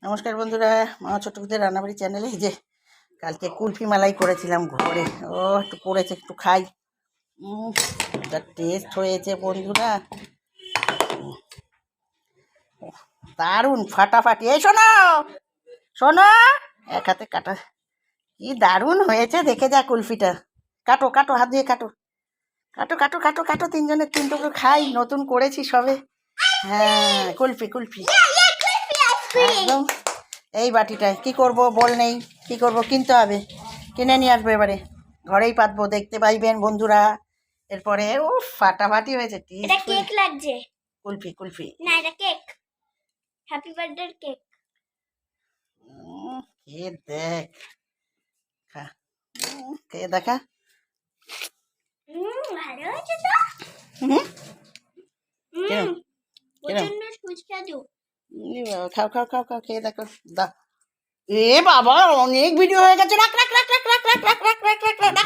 নমস্কার বন্ধুরা, মা ছোট্টদের রান্নাবাড়ি চ্যানেলে যে কালকে কুলফি মালাই করেছিলাম ঘরে। একটু করেছে, একটু খাই। যা টেস্ট হয়েছে বন্ধুরা, দারুণ ফাটাফাটি। এই শোনো শোনো, এক হাতে কাটা, কি দারুণ হয়েছে দেখে যা কুলফিটা। কাটো কাটো, হাত দিয়ে কাটো কাটো কাটো কাটো কাটো, তিনজনের তিন টুকরো খাই, নতুন করেছি সবে। হ্যাঁ, কুলফি কুলফি একদম। এই বাটিটায় কি করব বল নেই, কি করব, কিনতে হবে, কিনে নিয়ে আসবো। এবারে ঘরেই পাতবো, দেখতে পাইবেন বন্ধুরা। এরপরে ও ফাটাফাটি হয়েছে। এটা কেক লাগছে, কুলফি কুলফি না এটা কেক, হ্যাপি বার্থডে কেক। খেয়ে দেখ, খেয়ে দেখা। ভালো হয়েছে তো। প্রচন্ড সুস্বাদু। খাও খাও খাও খাও, খেয়ে দেখো। দা এ বাবা, অনেক ভিডিও হয়ে গেছে। রাখ রাখ রাখ রাখ রাখ রাখ রাখ রাখ রাখ রাখ রাখ।